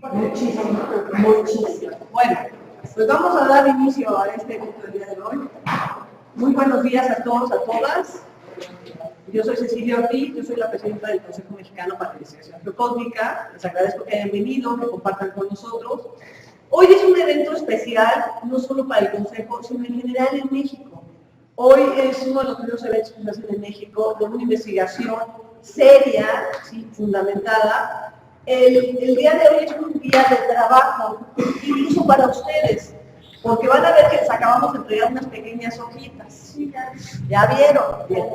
Muchísimo, muchísimo. Bueno, pues vamos a dar inicio a este evento del día de hoy. Muy buenos días a todos, a todas. Yo soy Cecilia Ortiz, yo soy la presidenta del Consejo Mexicano para la Investigación Geocósmica. Les agradezco que hayan venido, que compartan con nosotros. Hoy es un evento especial, no solo para el Consejo, sino en general en México. Hoy es uno de los primeros eventos que se hacen en México de una investigación seria, ¿sí?, fundamentada. El día de hoy es un día de trabajo, incluso para ustedes, porque van a ver que les acabamos de entregar unas pequeñas hojitas. ¿Ya vieron? Bien.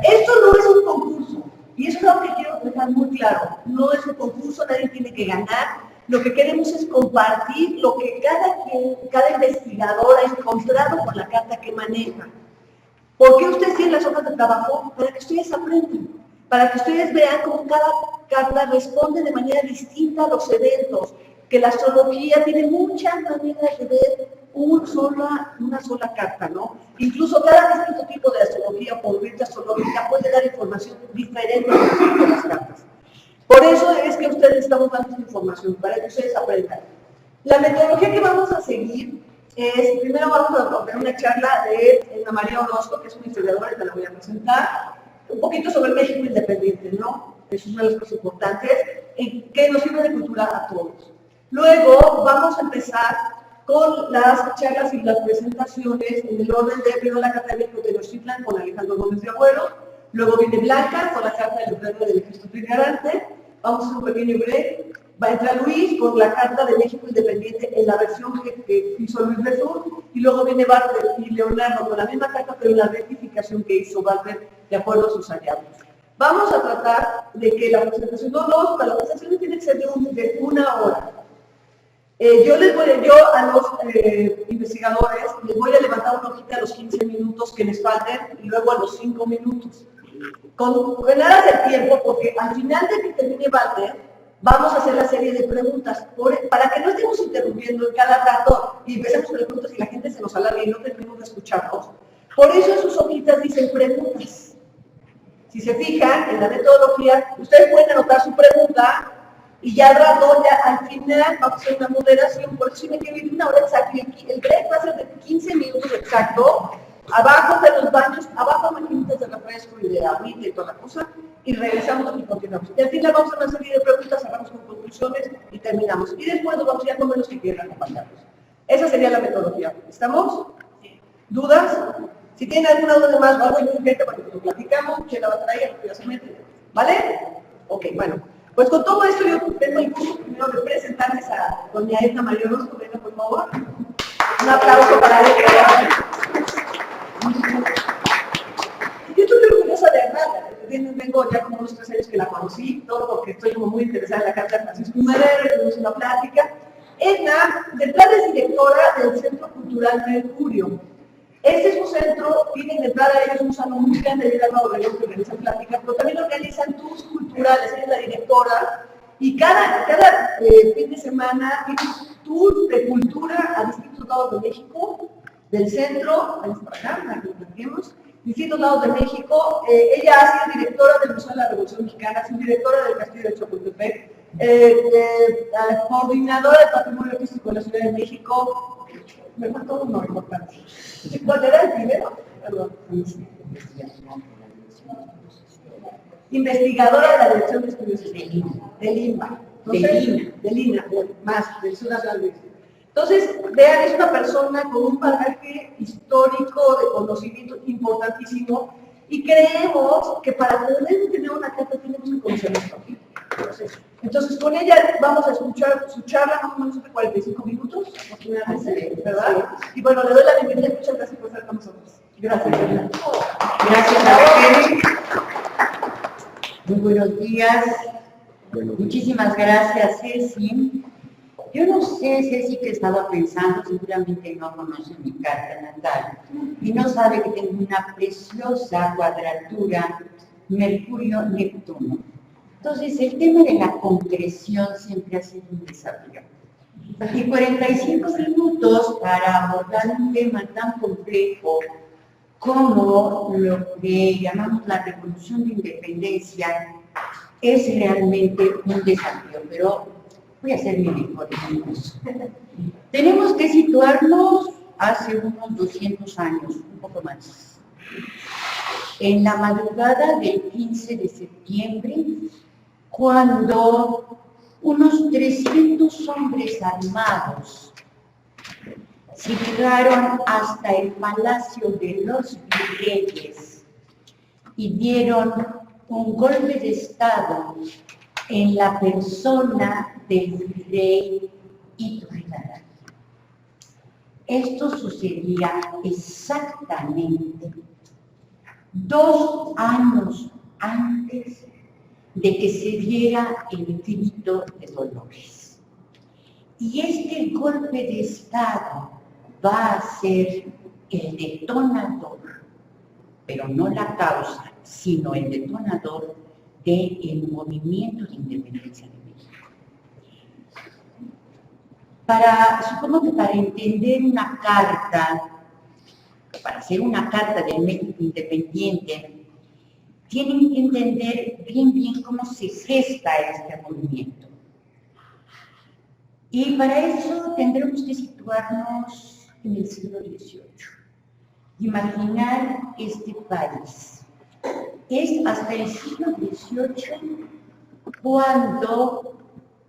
Esto no es un concurso, y eso es algo que quiero dejar muy claro. No es un concurso, nadie tiene que ganar. Lo que queremos es compartir lo que cada investigador ha encontrado con la carta que maneja. ¿Por qué ustedes tienen las hojas de trabajo? Para que ustedes aprendan, para que ustedes vean cómo cada carta responde de manera distinta a los eventos, que la astrología tiene muchas maneras de ver una sola carta, ¿no? Incluso cada distinto tipo de astrología o corriente astrológica puede dar información diferente de las cartas. Por eso es que ustedes estamos dando esta información, para que ustedes aprendan. La metodología que vamos a seguir es, primero vamos a tener una charla de Ana María Orozco, que es una historiadora, que la voy a presentar, un poquito sobre México independiente, ¿no? Es una de las cosas importantes, que nos sirve de cultura a todos. Luego vamos a empezar con las charlas y las presentaciones en el orden de primero la carta de México de Tenochtitlan con Alejandro Gómez de Agüero, luego viene Blanca con la carta del Pleno del Ejército Trigarante, vamos a hacer un pequeño break, va a entrar Luis con la carta de México independiente en la versión que hizo Luis Bezur, y luego viene Barber y Leonardo con la misma carta, pero en la rectificación que hizo Barber de acuerdo a sus hallazgos. Vamos a tratar de que la presentación, la presentación tiene que ser de una hora. Yo a los investigadores les voy a levantar una hojita a los 15 minutos que les falten y luego a los 5 minutos. Con nada de tiempo, porque al final de que termine Walter, vamos a hacer la serie de preguntas, para que no estemos interrumpiendo en cada rato y empecemos con preguntas y la gente se nos alargue y no terminemos de escucharnos. Por eso en sus hojitas dicen preguntas. Si se fijan en la metodología, ustedes pueden anotar su pregunta y ya al rato, al final, vamos a hacer una moderación, por eso me quiero ir una hora exacta. El break va a ser de 15 minutos exacto. Abajo de los baños, abajo maquinitas de refresco y de agüita y toda la cosa, y regresamos y continuamos. Y al final vamos a hacer una serie de preguntas, cerramos con conclusiones y terminamos. Y después nos vamos ya con menos que quieran acompañarnos. Esa sería la metodología. ¿Estamos? ¿Dudas? Si tienen alguna duda más o algo urgente para que lo platicamos, que la va a traer rápidamente. ¿Vale? Ok, bueno. Pues con todo esto yo tengo el gusto primero de presentarles a doña Edna María Orozco. Venga, por favor. Un aplauso para ella. Yo estoy muy orgullosa de Hernán, vengo ya como unos 3 años que la conocí, todo porque estoy como muy interesada en la carta de Francisco Madero, tuvimos una plática. Edna, de entrada es directora del Centro Cultural Mercurio. Este es un centro, tienen de entrada ellos un salón muy grande de Álvaro Obregón que organizan pláticas, pero también organizan tours culturales, ella es la directora, y cada fin de semana tienen tours de cultura a distintos lados de México, del centro, vamos para acá, para que lo platiquemos, distintos lados de México. Ella ha sido directora del Museo de la Revolución Mexicana, ha sido directora del Castillo de Chapultepec, coordinadora del Patrimonio Artístico de la Ciudad de México. Me faltó uno importante. ¿Cuál era el primero? Perdón. Investigadora de la Dirección de Estudios de Lima. De Lima, más, del Sur Nacional de México. Entonces, vean, es una persona con un bagaje histórico de conocimiento importantísimo y creemos que para poder tener una carta tenemos que conocer esto. Entonces, con ella vamos a escuchar su charla más o menos de 45 minutos, ¿verdad? Y bueno, le doy la bienvenida, muchas gracias por estar con nosotros. Gracias. Gracias a ustedes. Muy buenos días. Muchísimas gracias, Ceci. Yo no sé, Ceci, que estaba pensando, seguramente no conoce mi carta natal y no sabe que tengo una preciosa cuadratura Mercurio-Neptuno. Entonces, el tema de la concreción siempre ha sido un desafío. Y 45 minutos para abordar un tema tan complejo como lo que llamamos la Revolución de Independencia es realmente un desafío, pero Voy a hacer mi mejor esfuerzo. Tenemos que situarnos hace unos 200 años, un poco más. En la madrugada del 15 de septiembre, cuando unos 300 hombres armados se llegaron hasta el palacio de los virreyes y dieron un golpe de estado en la persona del virrey Iturriaga. Esto sucedía exactamente 2 años antes de que se diera el grito de Dolores. Y este golpe de estado va a ser el detonador, pero no la causa, sino el detonador del movimiento de independencia de México. Supongo que para entender una carta, para hacer una carta del México independiente, tienen que entender bien cómo se gesta este movimiento. Y para eso tendremos que situarnos en el siglo XVIII. Imaginar este país. Es hasta el siglo XVIII cuando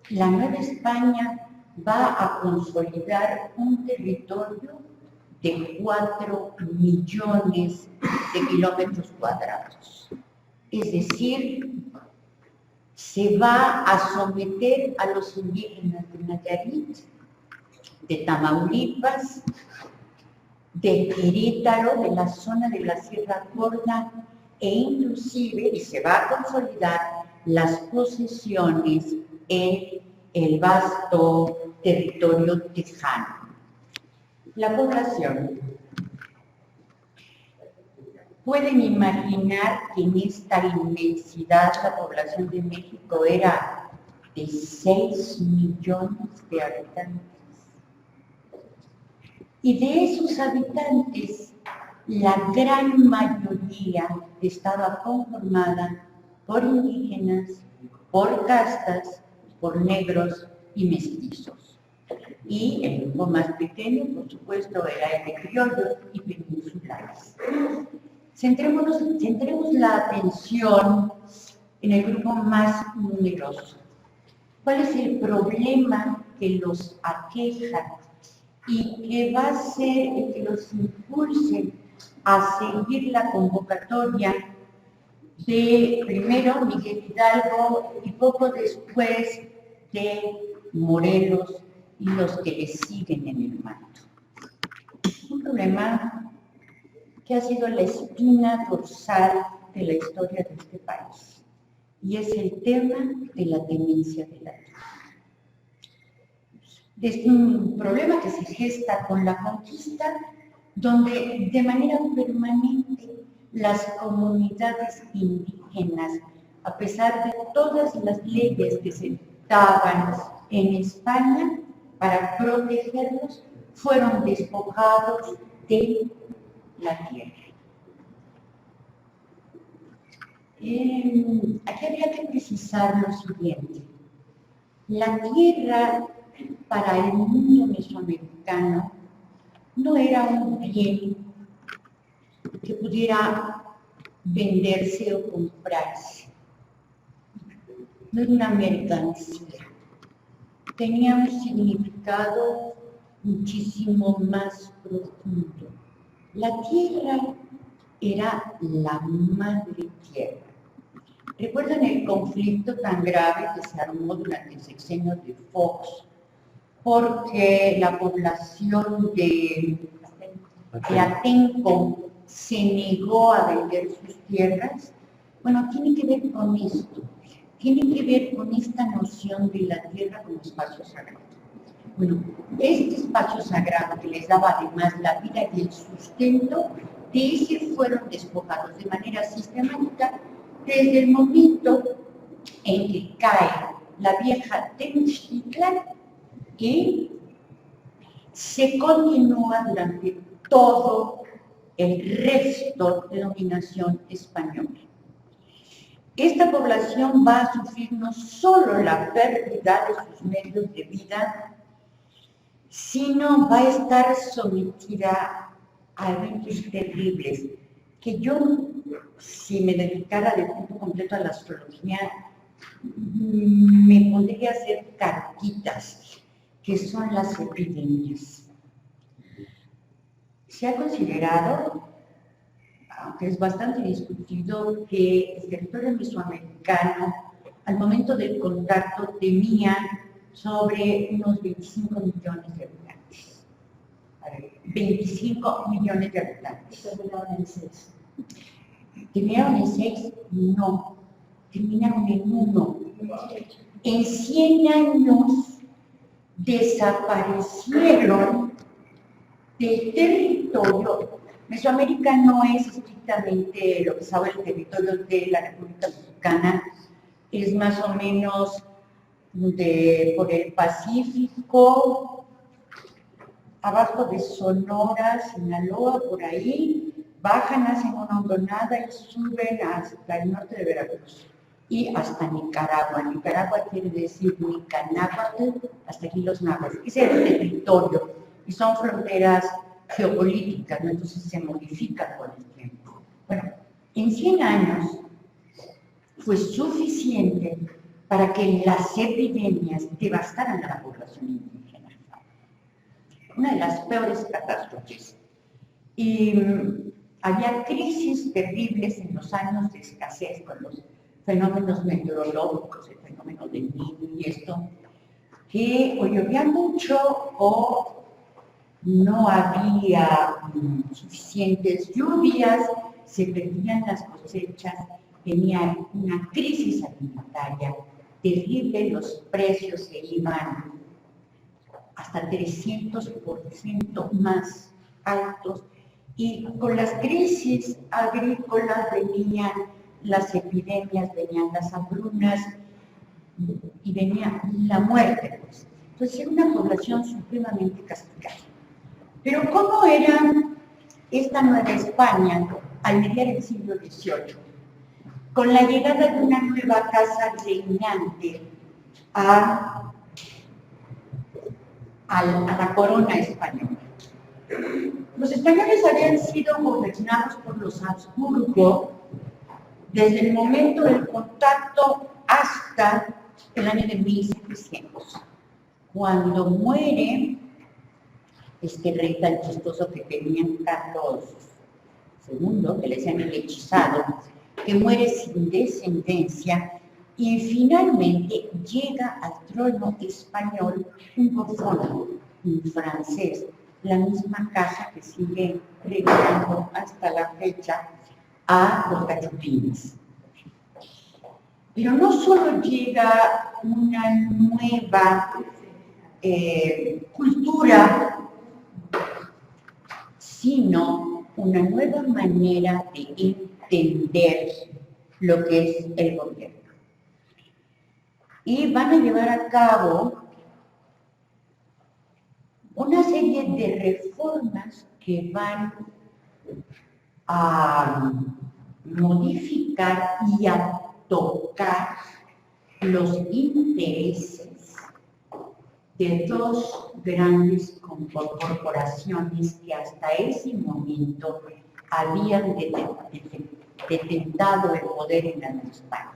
la Nueva España va a consolidar un territorio de 4 millones de kilómetros cuadrados. Es decir, se va a someter a los indígenas de Nayarit, de Tamaulipas, de Querétaro, de la zona de la Sierra Gorda, e inclusive, y se va a consolidar las posesiones en el vasto territorio tejano. La población. Pueden imaginar que en esta inmensidad la población de México era de 6 millones de habitantes. Y de esos habitantes, la gran mayoría estaba conformada por indígenas, por castas, por negros y mestizos. Y el grupo más pequeño, por supuesto, era el de criollos y peninsulares. Centremos la atención en el grupo más numeroso. ¿Cuál es el problema que los aqueja y que va a ser el que los impulse a seguir la convocatoria de primero Miguel Hidalgo y poco después de Morelos y los que le siguen en el manto? Un problema que ha sido la espina dorsal de la historia de este país, y es el tema de la tenencia de la tierra. Es un problema que se gesta con la conquista, donde de manera permanente las comunidades indígenas, a pesar de todas las leyes que se daban en España para protegerlos, fueron despojados de la tierra. Aquí habría que precisar lo siguiente. La tierra para el mundo mesoamericano no era un bien que pudiera venderse o comprarse. No era una mercancía. Tenía un significado muchísimo más profundo. La tierra era la madre tierra. ¿Recuerdan el conflicto tan grave que se armó durante el sexenio de Fox? Porque la población de Atenco se negó a vender sus tierras. Bueno, tiene que ver con esto. Tiene que ver con esta noción de la tierra como espacio sagrado. Bueno, este espacio sagrado que les daba además la vida y el sustento, de ese fueron despojados de manera sistemática desde el momento en que cae la vieja Tenochtitlan, y se continúa durante todo el resto de dominación española. esta población va a sufrir no solo la pérdida de sus medios de vida, sino va a estar sometida a eventos terribles, que yo, si me dedicara de tiempo completo a la astrología, me pondría a hacer cartitas, que son las epidemias. Se ha considerado, aunque es bastante discutido, que el territorio mesoamericano, al momento del contacto, tenía sobre unos 25 millones de habitantes. 25 millones de habitantes. Terminaron en 6. ¿Terminaron en 6? No. Terminaron en 1. En 100 años desaparecieron del territorio. Mesoamérica no es estrictamente lo que es ahora el territorio de la República Mexicana, es más o menos por el Pacífico, abajo de Sonora, Sinaloa, por ahí, bajan, hacen una hondonada y suben hasta el norte de Veracruz y hasta Nicaragua. Nicaragua quiere decir Nicanáhuatl, hasta aquí los nahuas. Ese es el territorio y son fronteras geopolíticas, ¿no? Entonces se modifican con el tiempo. Bueno, en 100 años fue suficiente para que las epidemias devastaran a la población indígena. Una de las peores catástrofes. Y había crisis terribles en los años de escasez con los fenómenos meteorológicos, el fenómeno del Niño y esto, que o llovía mucho o no había suficientes lluvias, se perdían las cosechas, tenía una crisis alimentaria terrible, los precios se iban hasta 300% más altos, y con las crisis agrícolas venían las epidemias, venían las hambrunas y venía la muerte. Pues. Entonces era una población supremamente castigada. Pero ¿cómo era esta Nueva España al mediar el siglo XVIII? Con la llegada de una nueva casa reinante a la corona española. Los españoles habían sido gobernados por los Habsburgo desde el momento del contacto hasta el año de 1700, cuando muere este rey tan chistoso que tenían Carlos II, que le decían el hechizado, que muere sin descendencia, y finalmente llega al trono español un Borbón, un francés, la misma casa que sigue regalando hasta la fecha a los gachupines. Pero no solo llega una nueva cultura, sino una nueva manera de entender lo que es el gobierno. Y van a llevar a cabo una serie de reformas que van a modificar y a tocar los intereses de dos grandes corporaciones que hasta ese momento habían detentado el poder en la Nueva España.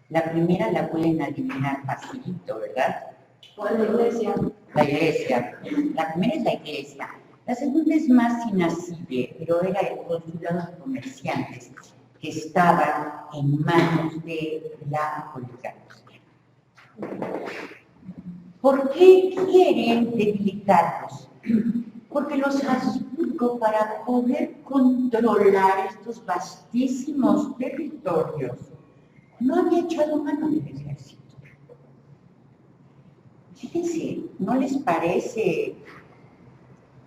La primera la pueden adivinar facilito, ¿verdad? ¿Cuál es la iglesia? La iglesia. La primera es la iglesia. La segunda es más inaccesible, pero era el consulado de comerciantes que estaban en manos de la oligarquía. ¿Por qué quieren debilitarlos? Porque los Habsburgo, para poder controlar estos vastísimos territorios, no había echado mano del ejército. Fíjense, ¿no les parece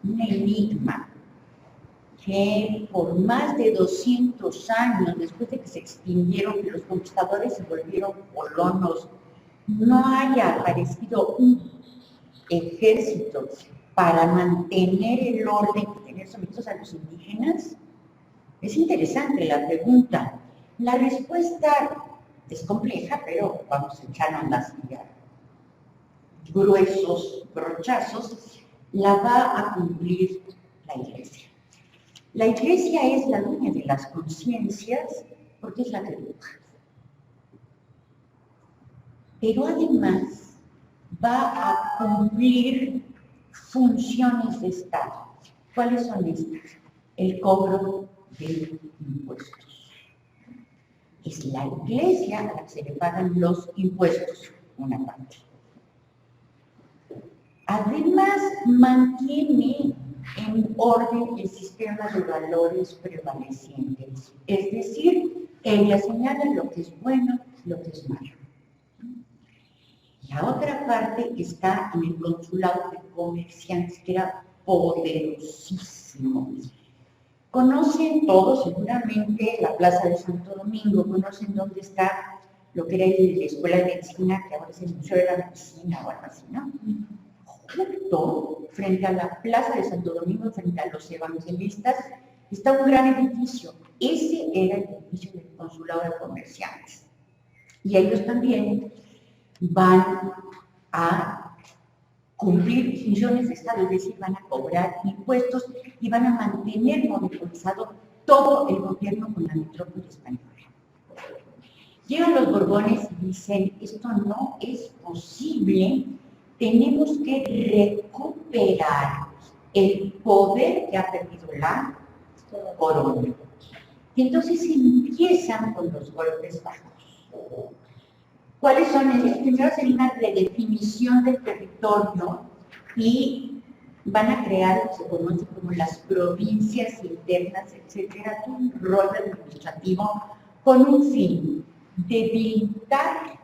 un enigma que por más de 200 años, después de que se extinguieron, que los conquistadores se volvieron colonos, no haya aparecido un ejército para mantener el orden y tener sometidos a los indígenas? Es interesante la pregunta. La respuesta es compleja, pero vamos a echarnos las gruesos brochazos, la va a cumplir la Iglesia. La Iglesia es la dueña de las conciencias porque es la que educa. Pero además va a cumplir funciones de Estado. ¿Cuáles son estas? El cobro de impuestos. Es la Iglesia a la que se le pagan los impuestos, una parte. Además, mantiene en orden el sistema de valores prevalecientes. Es decir, ella señala lo que es bueno, lo que es malo. La otra parte está en el consulado de comerciantes, que era poderosísimo. Conocen todos seguramente la Plaza de Santo Domingo, conocen dónde está lo que era la Escuela de Medicina, que ahora es el Museo de la Medicina o algo así, ¿no? Justo frente a la Plaza de Santo Domingo, frente a los evangelistas, está un gran edificio. Ese era el edificio del consulado de comerciantes. Y ellos también van a cumplir funciones de Estado, es decir, van a cobrar impuestos y van a mantener monopolizado todo el gobierno con la metrópoli española. Llegan los Borbones y dicen, esto no es posible, tenemos que recuperar el poder que ha perdido la corona. Y entonces empiezan con los golpes bajos. ¿Cuáles son ellos? Primero sería una redefinición del territorio y van a crear lo que se conoce como las provincias internas, etcétera, un rol administrativo con un fin: debilitar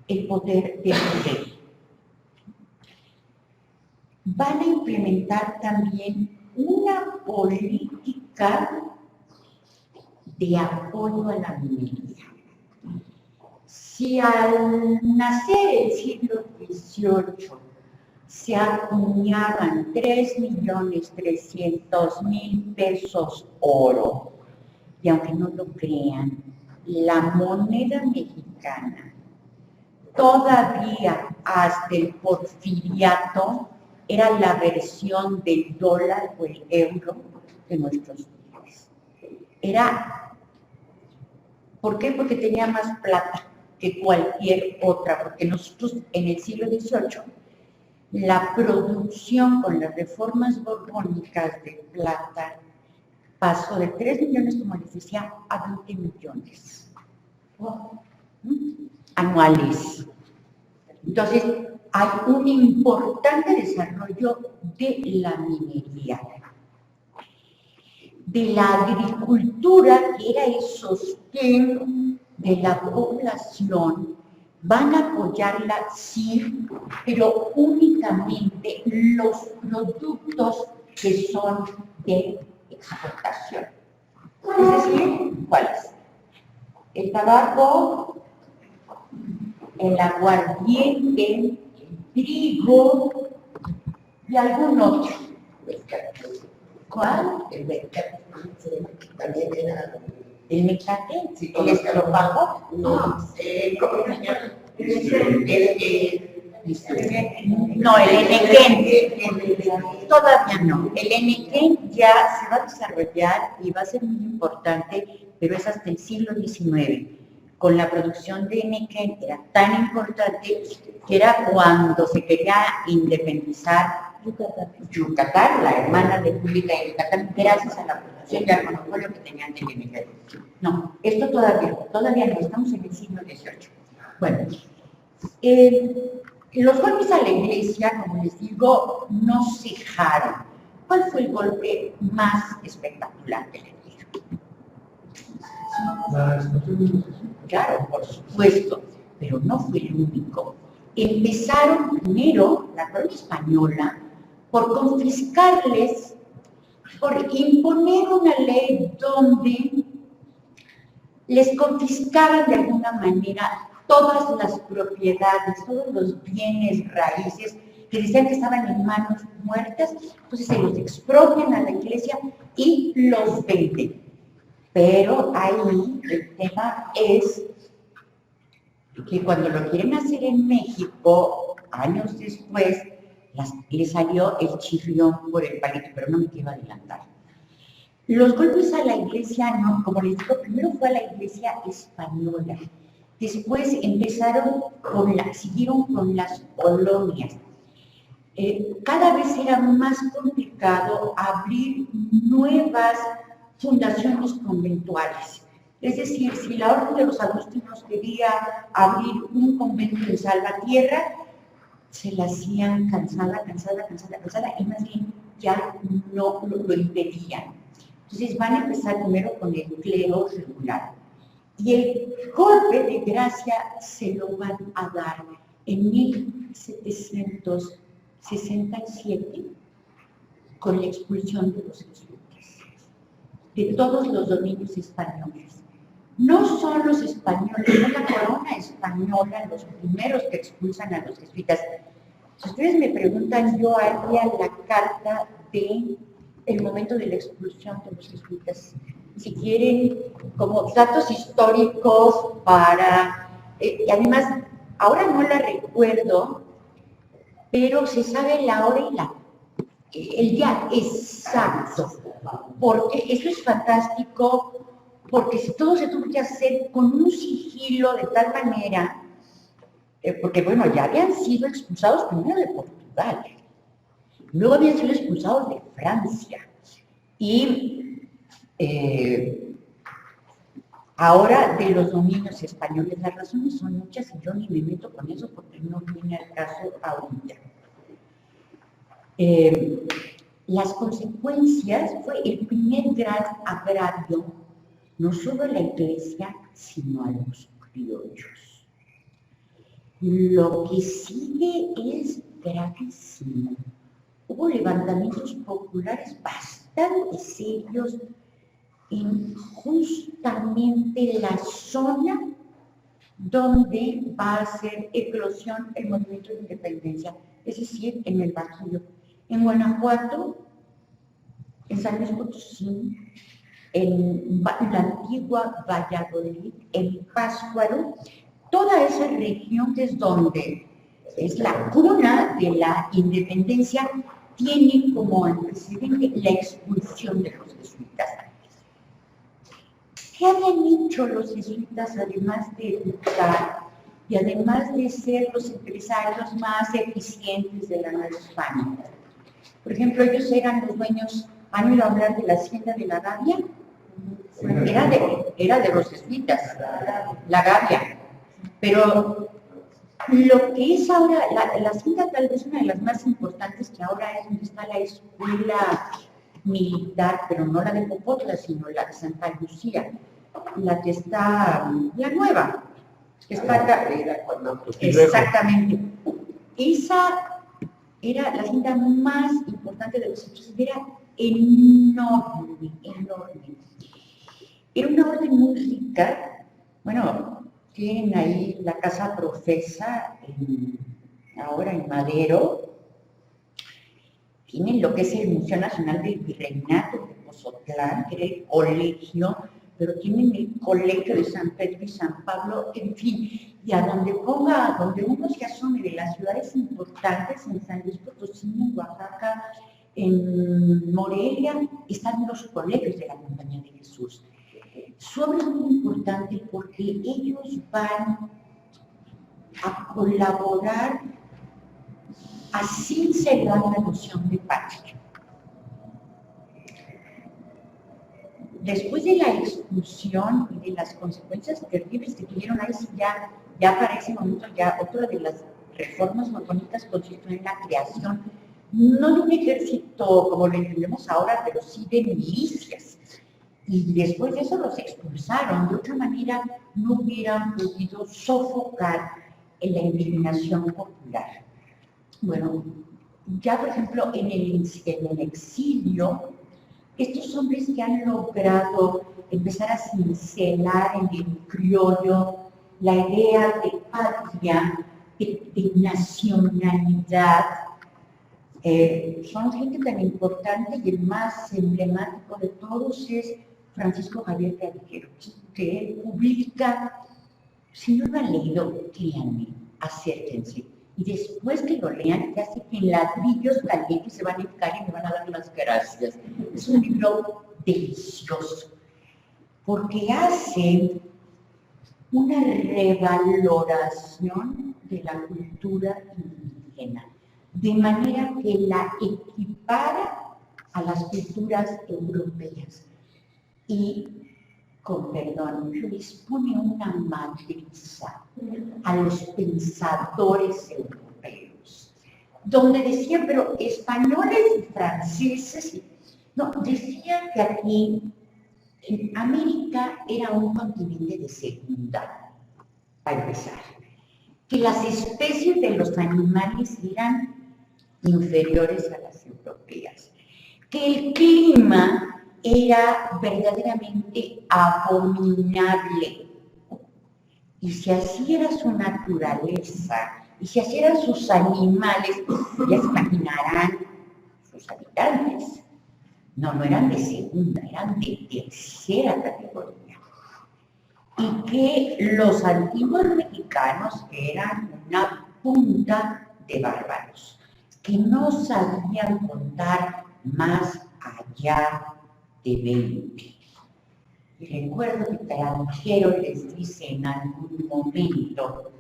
el poder del rey. Van a implementar también una política de apoyo a la minería. Si al nacer el siglo XVIII se acuñaban 3.300.000 pesos oro, y aunque no lo crean, la moneda mexicana todavía hasta el porfiriato era la versión del dólar o el euro de nuestros días. ¿Por qué? Porque tenía más plata que cualquier otra, porque nosotros en el siglo XVIII la producción con las reformas borbónicas de plata pasó de 3 millones, como les decía, a 20 millones anuales. Entonces, hay un importante desarrollo de la minería, de la agricultura, que era el sostén de la población. Van a apoyarla, sí, pero únicamente los productos que son de exportación. Es decir, ¿cuáles? El tabaco, el aguardiente, el trigo y algún otro. ¿Cuál? El mecate. También era el mecate, el estropajo. No, no, el enequén. Todavía no. El enequén ya se va a desarrollar y va a ser muy importante, pero es hasta el siglo XIX. Con la producción de enequén era tan importante que era cuando se quería independizar Yucatán, la hermana república de Yucatán, gracias a la producción y al monopolio que tenían del enequén. No, esto todavía no, estamos en el siglo XVIII. Bueno, los golpes a la iglesia, como les digo, no cejaron. ¿Cuál fue el golpe más espectacular de la iglesia? Claro, por supuesto, pero no fue el único. Empezaron primero, la corona española, por confiscarles, por imponer una ley donde les confiscaban de alguna manera todas las propiedades, todos los bienes raíces que decían que estaban en manos muertas, entonces se los expropian a la iglesia y los venden. Pero ahí el tema es que cuando lo quieren hacer en México, años después, le salió el chirrión por el palito, pero no me quiero adelantar. Los golpes a la iglesia, no, como les digo, primero fue a la iglesia española, después siguieron con las colonias. Cada vez era más complicado abrir nuevas fundaciones conventuales. Es decir, si la Orden de los Agustinos quería abrir un convento en Salvatierra, se la hacían cansada, y más bien ya no lo impedían. Entonces van a empezar primero con el clero regular. Y el golpe de gracia se lo van a dar en 1767 con la expulsión de los jesuitas, de todos los dominios españoles. No son los españoles, no la corona española los primeros que expulsan a los jesuitas. Si ustedes me preguntan, yo haría la carta de el momento de la expulsión de los jesuitas. Si quieren, como datos históricos para... y además, ahora no la recuerdo, pero se sabe la hora y el día exacto, porque eso es fantástico, porque si todo se tuvo que hacer con un sigilo de tal manera, porque bueno, ya habían sido expulsados primero de Portugal, luego habían sido expulsados de Francia, y ahora de los dominios españoles. Las razones son muchas y yo ni me meto con eso porque no viene al caso ahorita. Las consecuencias fue el primer gran agravio, no solo a la iglesia, sino a los criollos. Lo que sigue es gravísimo. Hubo levantamientos populares bastante serios en justamente la zona donde va a hacer eclosión el movimiento de independencia, es decir, en el Bajío, en Guanajuato, en San Luis Potosí, en la antigua Valladolid, en Pátzcuaro, toda esa región que es donde es la cuna de la independencia, tiene como antecedente la expulsión de los jesuitas. ¿Qué habían hecho los jesuitas además de educar y además de ser los empresarios más eficientes de la Nueva España? Por ejemplo, ellos eran los dueños, ¿han oído hablar de la hacienda de la Gavia? Era de los jesuitas, la Gavia. Pero lo que es ahora, la hacienda tal vez una de las más importantes, que ahora es donde está la escuela militar, pero no la de Popotla, sino la de Santa Lucía, la que está, la nueva, que está acá. Exactamente. Esa era la hacienda más importante de los hechos, era enorme. Era una orden muy rica. Bueno, tienen ahí la Casa Profesa, ahora en Madero. Tienen lo que es el Museo Nacional del Virreinato de Pozotlán, que era el colegio, pero tienen el colegio de San Pedro y San Pablo, en fin, y a donde uno se asome de las ciudades importantes, en San Luis Potosí, en Oaxaca, en Morelia, están los colegios de la Compañía de Jesús. Su obra es muy importante porque ellos van a colaborar a cincelar la noción de patria. Después de la expulsión y de las consecuencias terribles que tuvieron, ahí sí ya para ese momento, ya otra de las reformas más bonitas consistió en la creación, no de un ejército como lo entendemos ahora, pero sí de milicias. Y después de eso los expulsaron. De otra manera, no hubieran podido sofocar en la indignación popular. Bueno, ya por ejemplo en el exilio, estos hombres que han logrado empezar a cincelar en el criollo la idea de patria, de nacionalidad, son gente tan importante, y el más emblemático de todos es Francisco Javier Clavijero, que publica Si no lo han leído, créanme, acérquense. Y después que lo lean, ya sé que en ladrillos calientes se van a hincar y me van a dar las gracias. Es un libro delicioso, porque hace una revaloración de la cultura indígena, de manera que la equipara a las culturas europeas y, con perdón, les pone una madriza a los pensadores europeos, donde decían, pero españoles y franceses, no, decían que aquí en América era un continente de segunda, para empezar, que las especies de los animales eran inferiores a las europeas, que el clima era verdaderamente abominable. Y si así era su naturaleza, y si así eran sus animales, ya se imaginarán sus habitantes. No eran de segunda, eran de tercera categoría. Y que los antiguos mexicanos eran una punta de bárbaros, que no sabían contar más allá de 20. Y recuerdo que Taranjero les dice en algún momento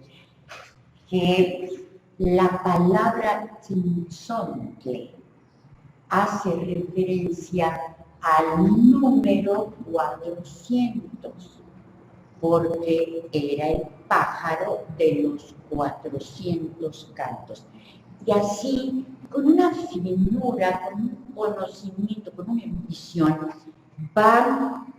que la palabra Tzintzontli hace referencia al número 400, porque era el pájaro de los 400 cantos. Y así, con una finura, con un conocimiento, con una intuición, van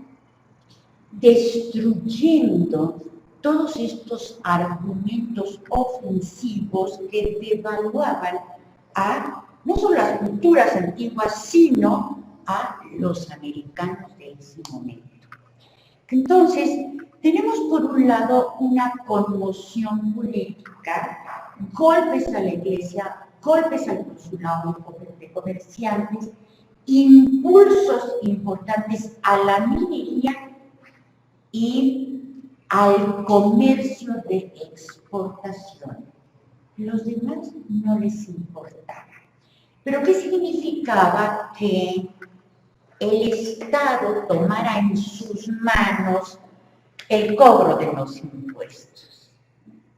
destruyendo todos estos argumentos ofensivos que devaluaban a no solo las culturas antiguas, sino a los americanos de ese momento. Entonces, tenemos por un lado una conmoción política, golpes a la iglesia, golpes al consulado de comerciantes, impulsos importantes a la minería y al comercio de exportación. Los demás no les importaba. ¿Pero qué significaba que el Estado tomara en sus manos el cobro de los impuestos?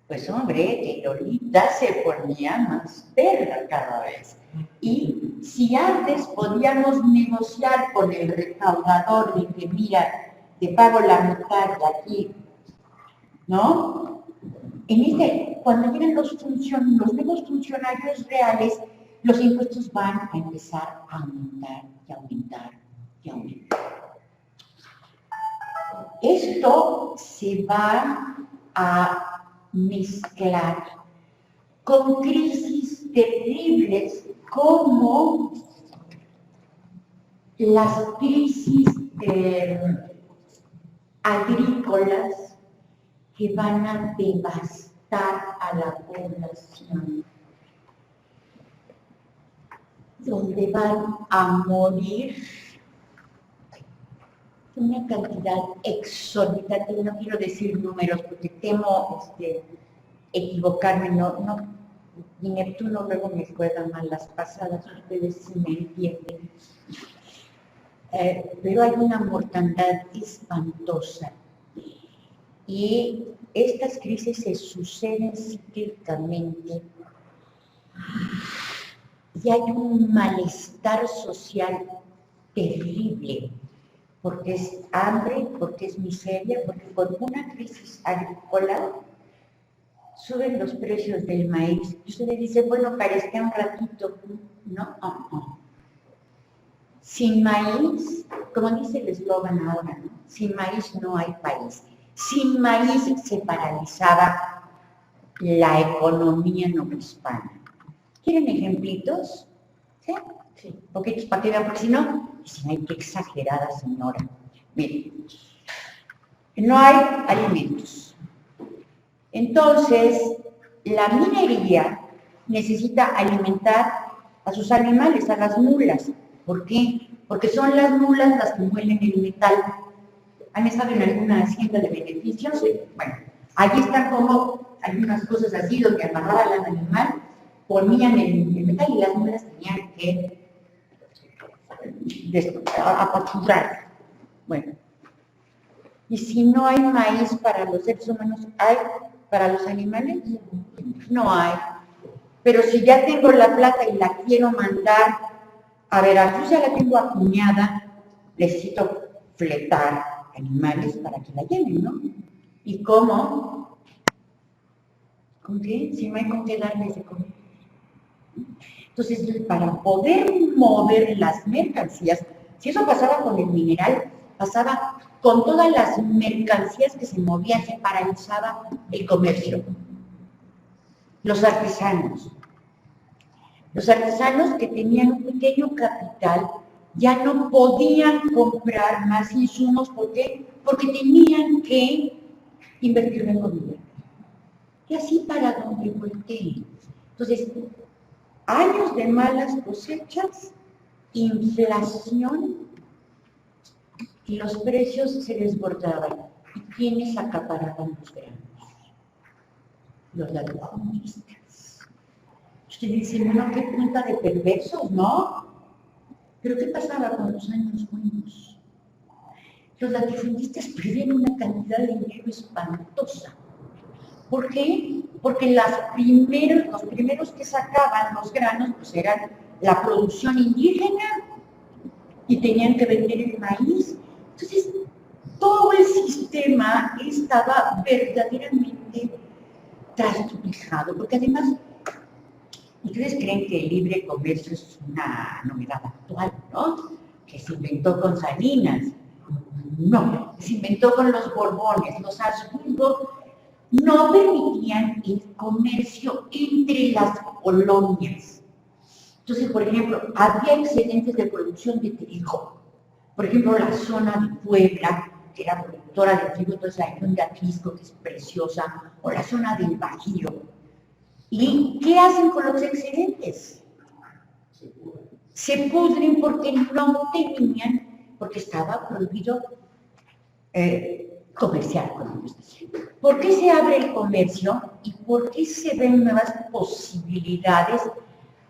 Pues hombre, que Lolita se ponía más verga cada vez. Y si antes podíamos negociar con el recaudador de que mira, te pago la mitad de aquí, ¿no? Cuando llegan los nuevos funcionarios reales, los impuestos van a empezar a aumentar y aumentar y aumentar. Esto se va a mezclar con crisis terribles como las crisis agrícolas que van a devastar a la población, donde van a morir una cantidad exorbitante. No quiero decir números porque temo equivocarme, y Neptuno luego me juega mal las pasadas, ustedes sí me entienden. Pero hay una mortandad espantosa y estas crisis se suceden cíclicamente y hay un malestar social terrible, porque es hambre, porque es miseria, porque por una crisis agrícola suben los precios del maíz. Y usted le dice, bueno, parezca un ratito, no. Sin maíz, como dice el eslogan ahora, ¿no? Sin maíz no hay país. Sin maíz se paralizaba la economía novohispana. ¿Quieren ejemplitos? ¿Sí? Sí. Poquitos para que vean, porque si no, dicen, ay, qué exagerada señora. Miren, no hay alimentos. Entonces, la minería necesita alimentar a sus animales, a las mulas. ¿Por qué? Porque son las mulas las que muelen el metal. ¿Han estado en alguna hacienda de beneficios? Bueno, Allí están como, hay unas cosas así donde amarraban al animal, ponían el metal y las muelas tenían que apachurrar. Bueno, y si no hay maíz para los seres humanos, ¿hay para los animales? No hay. Pero si ya tengo la plata y la quiero mandar a Veracruz, ya la tengo acuñada, necesito fletar animales para que la lleven, ¿no? ¿Y cómo? ¿Con qué? Si no hay con qué darles de comer. Entonces, para poder mover las mercancías, si eso pasaba con el mineral, pasaba con todas las mercancías que se movían, se paralizaba el comercio. Los artesanos que tenían un pequeño capital ya no podían comprar más insumos. ¿Por qué? Porque tenían que invertirlo en comida. Y así para donde voltee. Entonces, años de malas cosechas, inflación, y los precios se desbordaban. ¿Y quiénes acaparaban los granos? Los latifundistas. Ustedes dicen, bueno, qué punta de perversos, ¿no? Pero ¿qué pasaba con los años buenos? Los latifundistas perdieron una cantidad de dinero espantosa. ¿Por qué? Porque los primeros que sacaban los granos pues eran la producción indígena y tenían que vender el maíz. Entonces, todo el sistema estaba verdaderamente trastocado, porque además, ¿ustedes creen que el libre comercio es una novedad actual, no? Que se inventó con Salinas. No, se inventó con los Borbones. Los Habsburgo no permitían el comercio entre las colonias. Entonces, por ejemplo, había excedentes de producción de trigo. Por ejemplo, la zona de Puebla, que era productora de trigo, toda esa región de Atlisco, que es preciosa, o la zona del Bajío. ¿Y qué hacen con los excedentes? Se pudren porque no tenían, porque estaba prohibido comerciar con ellos. ¿Por qué se abre el comercio y por qué se ven nuevas posibilidades?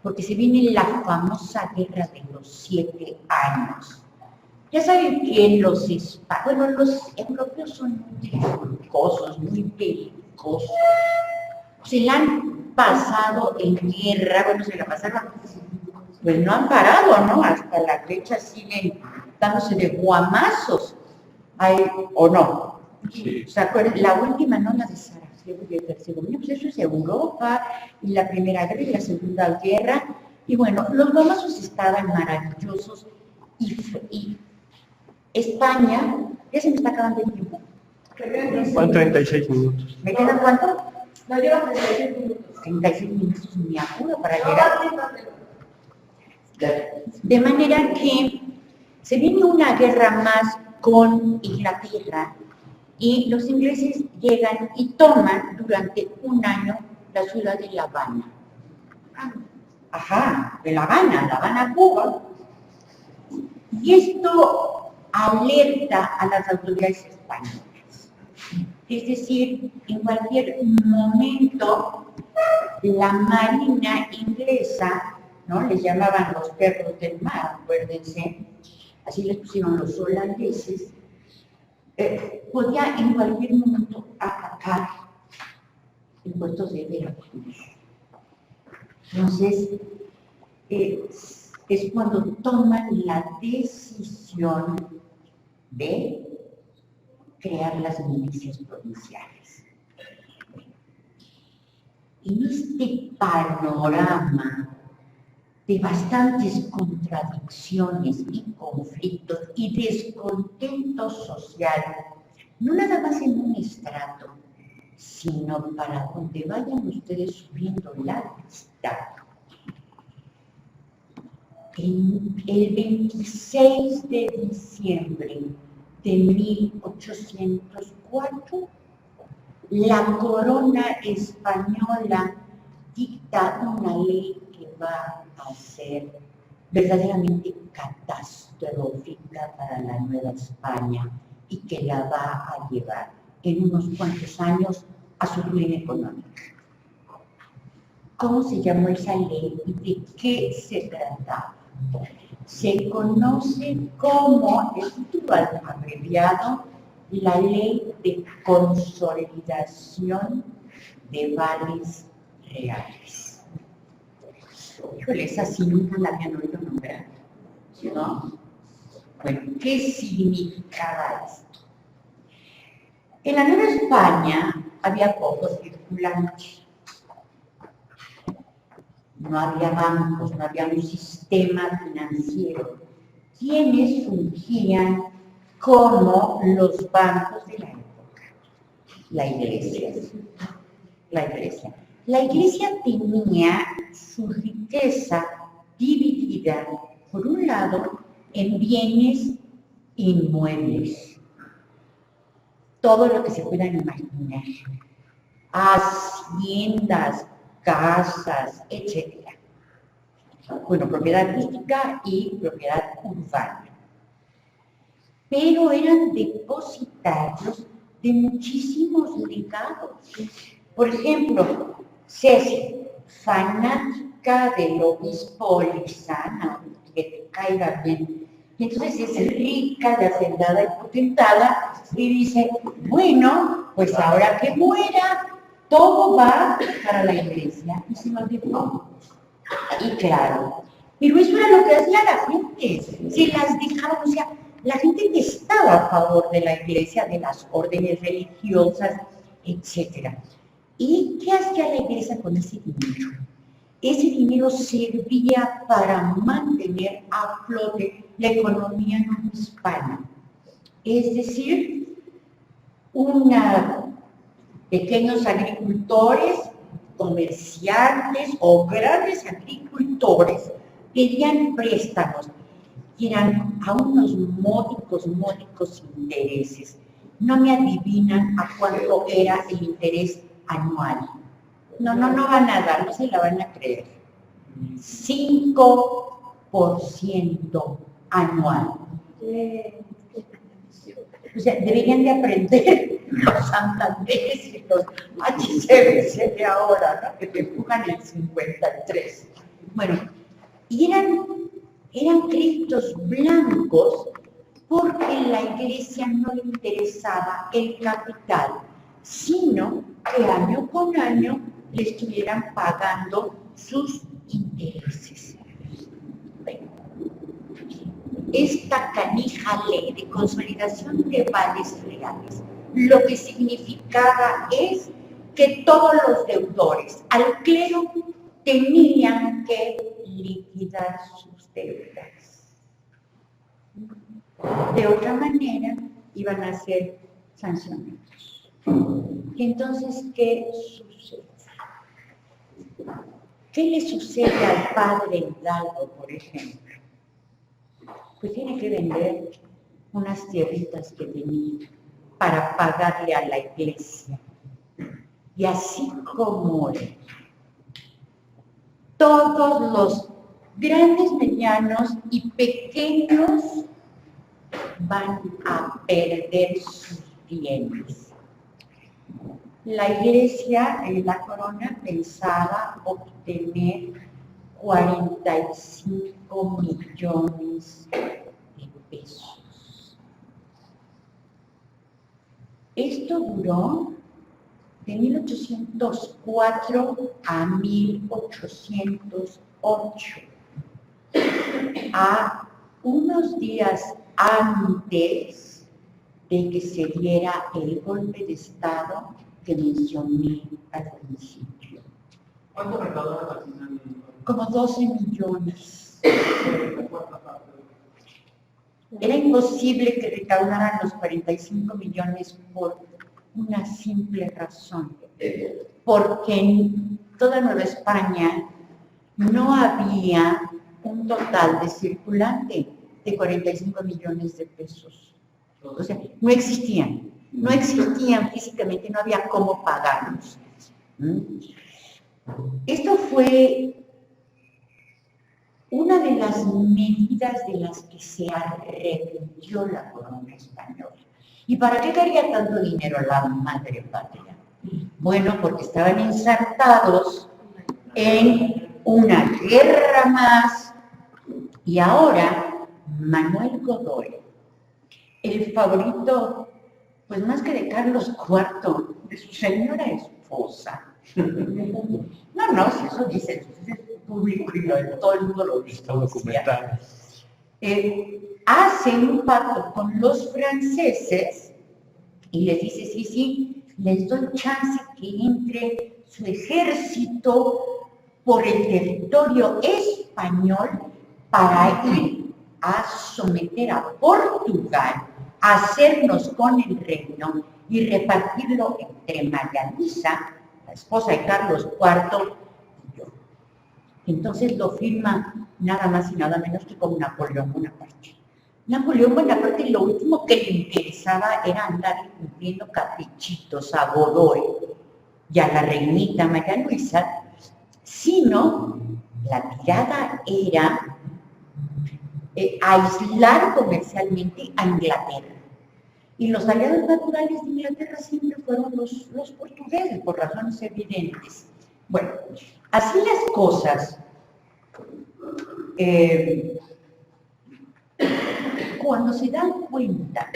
Porque se viene la famosa guerra de los 7 años. Ya saben que los europeos son muy belicosos, muy belicosos. Se la han pasado en guerra, bueno, se la pasaron, pues no han parado, ¿no? Hasta la fecha siguen dándose de guamazos. ¿O no? Sí. ¿Se acuerdan? La última, no la de Sarajevo y de Herzegovina, pues eso es Europa, y la Primera Guerra y la Segunda Guerra. Y bueno, los guamazos estaban maravillosos y España, ya se me está acabando el tiempo. Van 36 minutos. ¿Me quedan cuánto? No, lleva 36 minutos. 36 minutos, me apuro para llegar. De manera que se viene una guerra más con Inglaterra y los ingleses llegan y toman durante un año la ciudad de La Habana. Ajá, de La Habana, Cuba. Y esto alerta a las autoridades españolas. Es decir, en cualquier momento la marina inglesa, ¿no? Les llamaban los perros del mar, acuérdense, así les pusieron los holandeses, podía en cualquier momento atacar el puerto de Veracruz. Entonces, es cuando toman la decisión de crear las milicias provinciales. En este panorama de bastantes contradicciones y conflictos y descontento social, no nada más en un estrato, sino para donde vayan ustedes subiendo la lista. El 26 de diciembre de 1804, la corona española dicta una ley que va a ser verdaderamente catastrófica para la Nueva España y que la va a llevar en unos cuantos años a su ruina económica. ¿Cómo se llamó esa ley y de qué se trataba? Se conoce como, el título abreviado, la Ley de Consolidación de Vales Reales. Híjole, esa sí nunca la habían oído nombrar, ¿no? Bueno, ¿qué significaba esto? En la Nueva España había poco circulante. No había bancos, no había un sistema financiero. ¿Quiénes fungían como los bancos de la época? La Iglesia. La Iglesia. La Iglesia tenía su riqueza dividida, por un lado, en bienes inmuebles. Todo lo que se puedan imaginar. Haciendas, casas, etc. Bueno, propiedad rústica y propiedad urbana. Pero eran depositarios de muchísimos legados. Por ejemplo, Ceci, fanática del obispo Lizana, que te caiga bien. Y entonces es rica, de hacendada y potentada, y dice, bueno, pues ahora que muera, todo va para la iglesia. Y se lo dejó. Y claro, pero eso era lo que hacía la gente, se las dejaban, o sea, la gente que estaba a favor de la iglesia, de las órdenes religiosas, etc. ¿Y qué hacía la iglesia con ese dinero? Ese dinero servía para mantener a flote la economía no hispana. Es decir, pequeños agricultores, comerciantes o grandes agricultores pedían préstamos y eran a unos módicos intereses. No me adivinan a cuánto era el interés anual. No van a dar, no se la van a creer. 5% anual. O sea, deberían de aprender los Santanderes y los HCBC de ahora, ¿no? Que te empujan el 53. Bueno, y eran créditos blancos porque a la iglesia no le interesaba el capital, sino que año con año le estuvieran pagando sus intereses. Bueno, esta canija ley de consolidación de vales reales, lo que significaba es que todos los deudores al clero tenían que liquidar sus deudas. De otra manera, iban a ser sancionados. Entonces, ¿qué sucede? ¿Qué le sucede al padre Hidalgo, por ejemplo? Pues tiene que vender unas tierritas que tenía para pagarle a la iglesia. Y así como todos los grandes, medianos y pequeños van a perder sus bienes. La iglesia, la corona, pensaba obtener 45 millones de pesos. Esto duró de 1804 a 1808. A unos días antes de que se diera el golpe de Estado que mencioné al principio. ¿Cuánto recaudaron al final? Como 12 millones. Era imposible que recaudaran los 45 millones por una simple razón. Porque en toda Nueva España no había un total de circulante de 45 millones de pesos. O sea, no existían físicamente, no había cómo pagarlos. Esto fue una de las medidas de las que se arrepintió la corona española. ¿Y para qué quería tanto dinero la madre patria? Bueno, porque estaban ensartados en una guerra más y ahora Manuel Godoy, el favorito, pues más que de Carlos IV, de su señora esposa. No, si eso dice, es público y todo el mundo lo Está documentado. Hace un pacto con los franceses y les dice, sí, les doy chance que entre su ejército por el territorio español para ir a someter a Portugal, a hacernos con el reino y repartirlo entre María Luisa, la esposa de Carlos IV, y yo. Entonces lo firma nada más y nada menos que con Napoleón Bonaparte. Napoleón Bonaparte lo último que le interesaba era andar cumpliendo caprichitos a Godoy y a la reinita María Luisa, sino la tirada era aislar comercialmente a Inglaterra. Y los aliados naturales de Inglaterra siempre fueron los portugueses, por razones evidentes. Bueno, así las cosas, cuando se dan cuenta,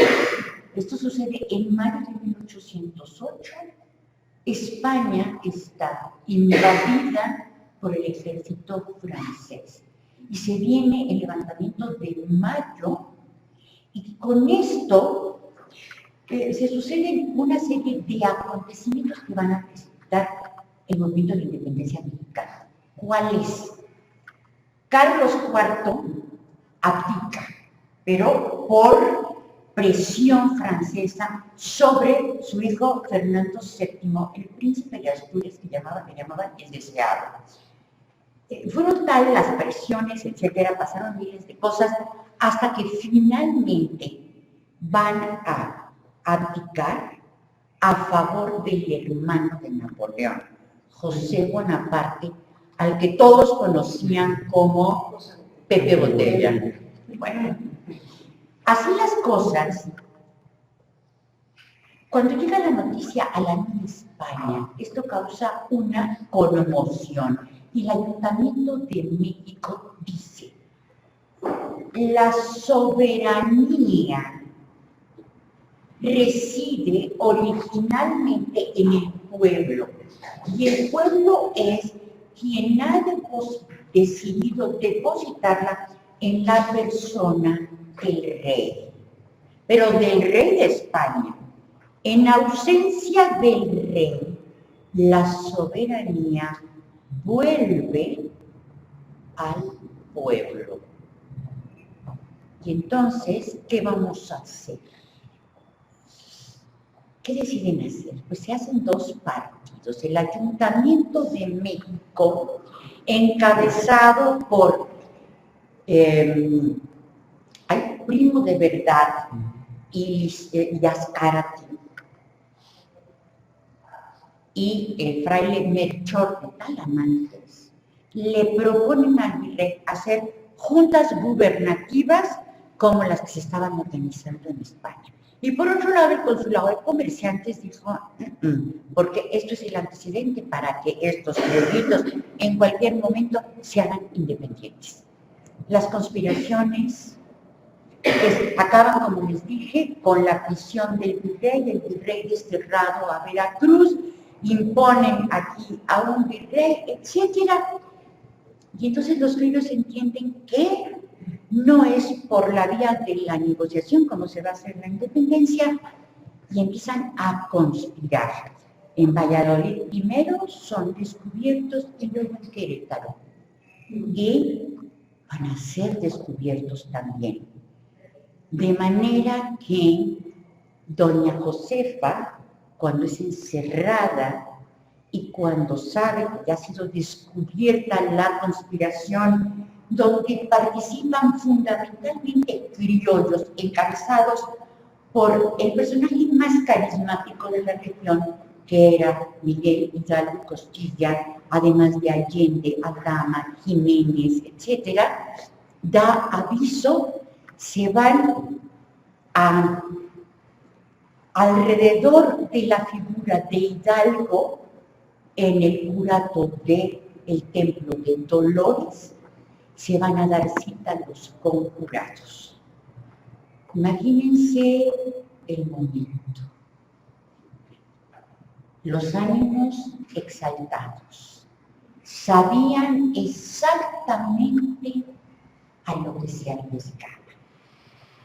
esto sucede en mayo de 1808, España está invadida por el ejército francés y se viene el levantamiento de mayo y con esto se suceden una serie de acontecimientos que van a precipitar el movimiento de la independencia mexicana. ¿Cuál es? Carlos IV abdica, pero por presión francesa sobre su hijo Fernando VII, el príncipe de Asturias que llamaban el deseado. Fueron tales las presiones, etcétera, pasaron miles de cosas, hasta que finalmente van a abdicar a favor del hermano de Napoleón, José Bonaparte, al que todos conocían como Pepe Botella. Bueno, así las cosas, cuando llega la noticia a la Nueva España, esto causa una conmoción y el Ayuntamiento de México dice: la soberanía reside originalmente en el pueblo y el pueblo es quien ha decidido depositarla en la persona del rey, pero del rey de España. En ausencia del rey, la soberanía vuelve al pueblo. Y entonces, ¿qué vamos a hacer? ¿Qué deciden hacer? Pues se hacen dos partidos. El Ayuntamiento de México, encabezado por Primo de Verdad y Azcárate, y el fraile Melchor de Talamantes, le proponen al virrey hacer juntas gubernativas como las que se estaban organizando en España. Y por otro lado, el consulado de comerciantes dijo, porque esto es el antecedente para que estos pueblitos en cualquier momento se hagan independientes. Las conspiraciones acaban, como les dije, con la prisión del virrey, el virrey desterrado a Veracruz, imponen aquí a un virrey, etcétera. Y entonces los criollos entienden que no es por la vía de la negociación como se va a hacer la independencia, y empiezan a conspirar. En Valladolid primero son descubiertos y luego en Querétaro. Y van a ser descubiertos también. De manera que doña Josefa, cuando es encerrada y cuando sabe que ya ha sido descubierta la conspiración, donde participan fundamentalmente criollos encabezados por el personaje más carismático de la región, que era Miguel Hidalgo Costilla, además de Allende, Aldama, Jiménez, etcétera, da aviso, se van a alrededor de la figura de Hidalgo en el curato del templo de Dolores se van a dar cita los conjurados. Imagínense el momento. Los ánimos exaltados sabían exactamente a lo que se arriesgaban.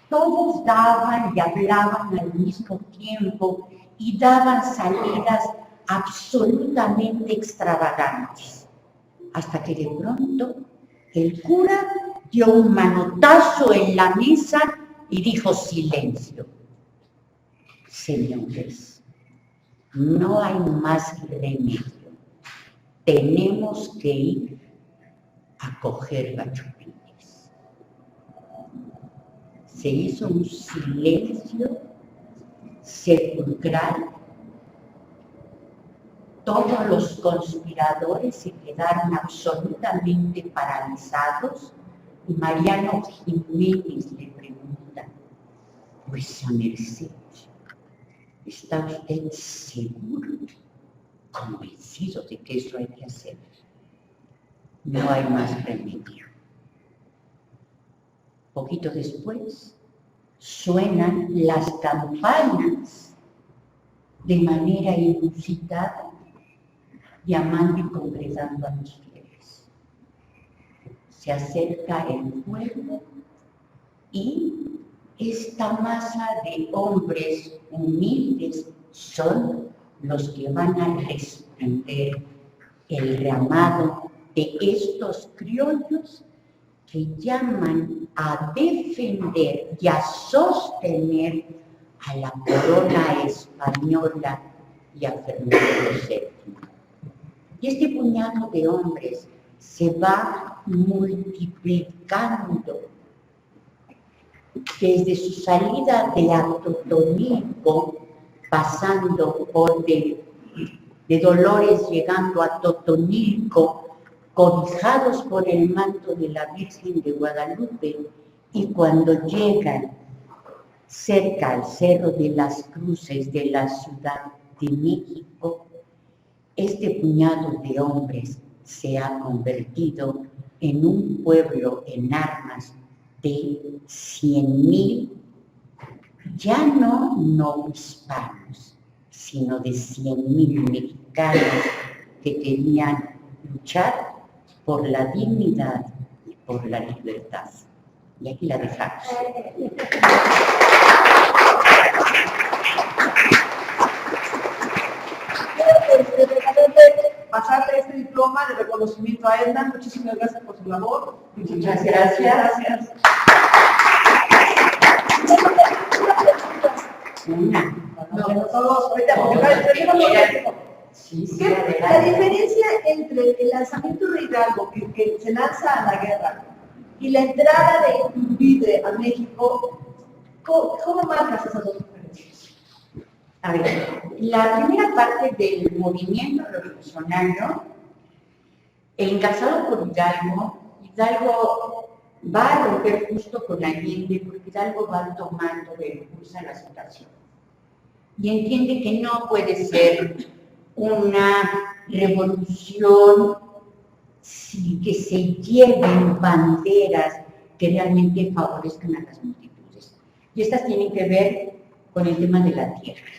Todos daban y hablaban al mismo tiempo y daban salidas absolutamente extravagantes, hasta que de pronto el cura dio un manotazo en la mesa y dijo: silencio. Señores, no hay más remedio. Tenemos que ir a coger gachupines. Se hizo un silencio sepulcral. Todos los conspiradores se quedaron absolutamente paralizados y Mariano Jiménez le pregunta: vuesa merced, ¿está usted seguro, convencido de que eso hay que hacer? No hay más remedio. Poquito después suenan las campanas de manera inusitada, llamando y congregando a los fieles. Se acerca el pueblo y esta masa de hombres humildes son los que van a responder el llamado de estos criollos que llaman a defender y a sostener a la corona española y a Fernando VII. Y este puñado de hombres se va multiplicando desde su salida de Atotonilco, pasando por de Dolores, llegando a Totonilco, cobijados por el manto de la Virgen de Guadalupe, y cuando llegan cerca al Cerro de las Cruces de la Ciudad de México, este puñado de hombres se ha convertido en un pueblo en armas de 100,000, ya no hispanos, sino de 100,000 mexicanos que querían luchar por la dignidad y por la libertad. Y aquí la dejamos. Pasarle este diploma de reconocimiento a Edna. Muchísimas gracias por su labor. Muchas gracias. No, todos, ahorita, porque Sí, la diferencia entre el lanzamiento de Hidalgo, que se lanza a la guerra, y la entrada de Iturbide a México, ¿cómo marcas esas dos diferencias? A ver, la primera parte del movimiento revolucionario, encabezado por Hidalgo va a romper justo con Allende, porque Hidalgo va tomando el curso a la situación. Y entiende que no puede ser una revolución que se lleven banderas que realmente favorezcan a las multitudes. Y estas tienen que ver con el tema de la tierra.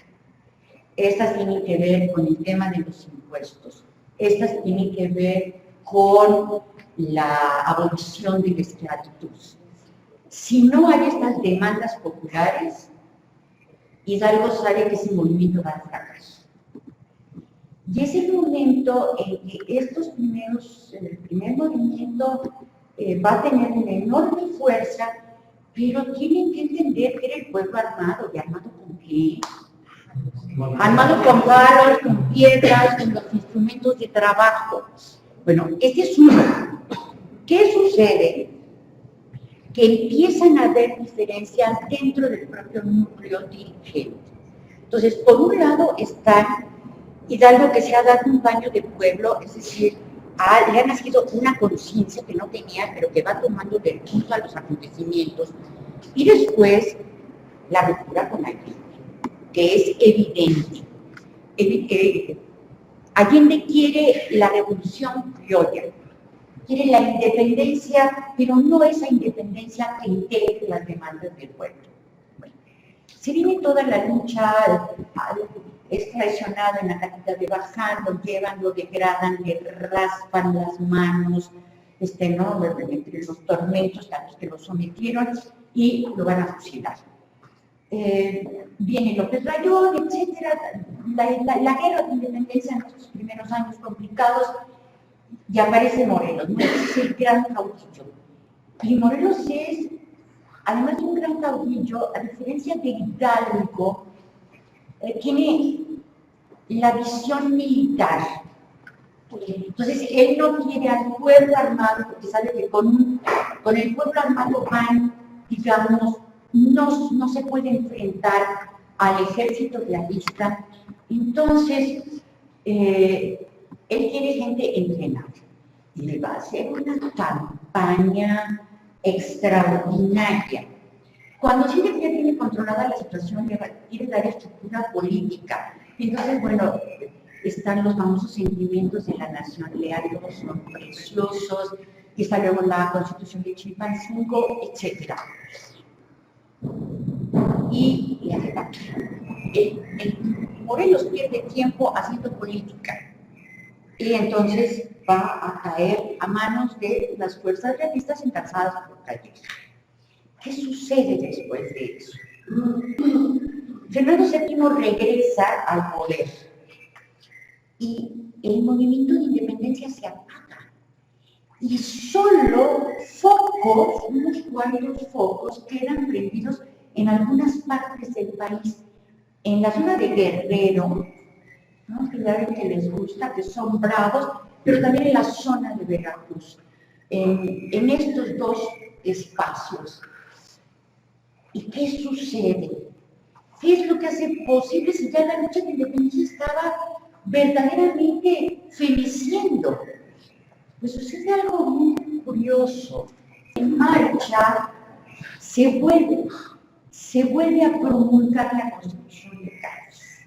Estas tienen que ver con el tema de los impuestos. Estas tienen que ver con la abolición de la esclavitud. Si no hay estas demandas populares, Hidalgo sabe que ese movimiento va a fracaso. Y es el momento en que el primer movimiento va a tener una enorme fuerza, pero tienen que entender que era el pueblo armado. ¿Y armado con qué? Armado con palos, con piedras, con los instrumentos de trabajo. Bueno, este es uno. ¿Qué sucede? Que empiezan a haber diferencias dentro del propio núcleo dirigente. Entonces, por un lado está Hidalgo, que se ha dado un baño de pueblo, es decir, le ha nacido una conciencia que no tenía, pero que va tomando del curso a los acontecimientos. Y después, la ruptura con Allende, que es evidente. Allende quiere la revolución criolla, quiere la independencia, pero no esa independencia que integre las demandas del pueblo. Bueno, se viene toda la lucha, es traicionado en la capital de Bazán, lo llevan, lo degradan, le raspan las manos, ¿no? Entre los tormentos a los que lo sometieron y lo van a fusilar. Viene López Rayón, etcétera, la guerra de independencia en estos primeros años complicados, y aparece Morelos. Morelos es el gran caudillo. Y Morelos es, además de un gran caudillo, a diferencia de Hidalgo, tiene la visión militar. Entonces, él no quiere al pueblo armado, porque sabe que con el pueblo armado van, digamos, no se puede enfrentar al ejército realista. Entonces, él quiere gente entrenada y le va a hacer una campaña extraordinaria. Cuando siente que ya tiene controlada la situación, le quiere dar estructura política. Entonces, bueno, están los famosos sentimientos de la nación, léanlos, son preciosos, y está luego la Constitución de Chilpancingo, etc. Y Morelos pierde tiempo haciendo política, y entonces va a caer a manos de las fuerzas realistas encabezadas por Calleja. ¿Qué sucede después de eso? Fernando VII regresa al poder y el movimiento de independencia se apaga. Y solo focos, unos cuantos focos, quedan prendidos en algunas partes del país. En la zona de Guerrero, ¿no? Que ya ven que les gusta, que son bravos, pero también en la zona de Veracruz. En estos dos espacios. ¿Y qué sucede? ¿Qué es lo que hace posible si ya la lucha de independencia estaba verdaderamente feneciendo? Pues sucede algo muy curioso. En marcha se vuelve a promulgar la Constitución de Cádiz.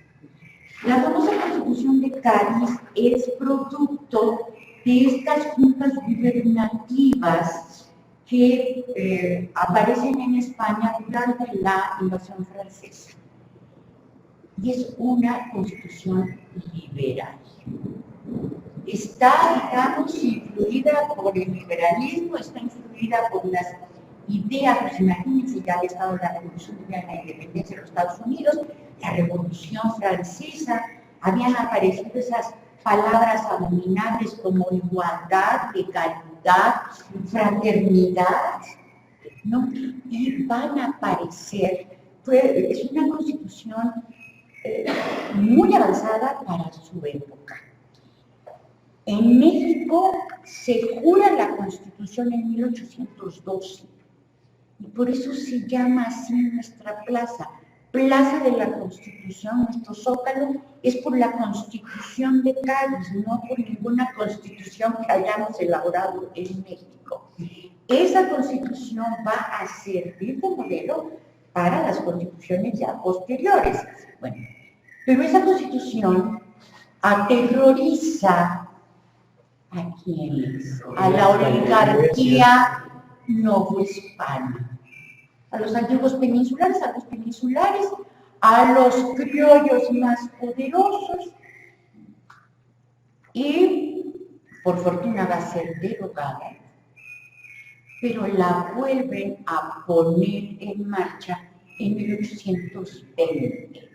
La famosa Constitución de Cádiz es producto de estas juntas gubernativas que aparecen en España durante la invasión francesa. Y es una constitución liberal. Está, digamos, influida por el liberalismo, está influida por las ideas, pues imagínense, ya había estado la Revolución de la Independencia de los Estados Unidos, la Revolución Francesa, habían aparecido esas palabras abominables como igualdad, legalidad, fraternidad, ¿no? Y van a aparecer, es una constitución muy avanzada para su época. En México se jura la Constitución en 1812 y por eso se llama así nuestra plaza, Plaza de la Constitución. Nuestro zócalo es por la Constitución de Cádiz, no por ninguna constitución que hayamos elaborado en México. Esa constitución va a servir de modelo para las constituciones ya posteriores. Bueno, pero esa constitución aterroriza ¿a quiénes? A la oligarquía novohispana, a los antiguos peninsulares, a los criollos más poderosos, y por fortuna va a ser derogada, pero la vuelven a poner en marcha en 1820.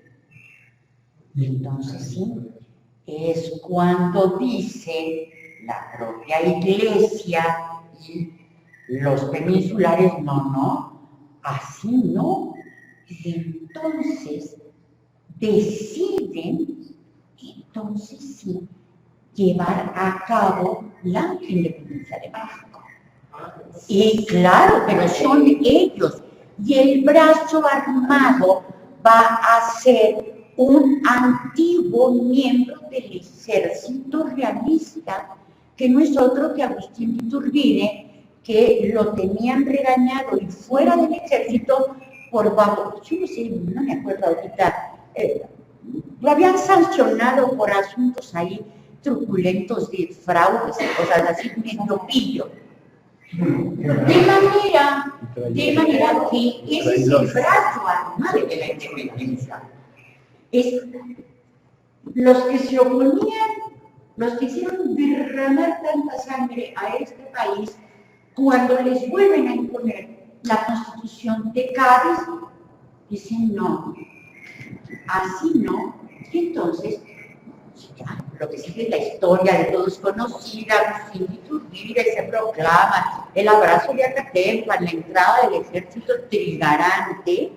Y entonces sí, es cuando dice la propia Iglesia y los peninsulares, no, así no. Y entonces deciden, entonces sí, llevar a cabo la independencia de México. Y claro, pero son ellos. Y el brazo armado va a ser un antiguo miembro del ejército realista, que no es otro que Agustín de Iturbide, que lo tenían regañado y fuera del ejército por bajo, yo no sé, no me acuerdo ahorita lo habían sancionado por asuntos ahí truculentos de fraudes y cosas así, medio pillo. De manera que ese es el brazo armado de la independencia. Los que se oponían, los que hicieron derramar tanta sangre a este país, cuando les vuelven a imponer la Constitución de Cádiz, dicen no, así no, y entonces lo que sigue la historia de todos conocida, sin Iturbide se proclama el abrazo de Acatempan, la entrada del ejército trigarante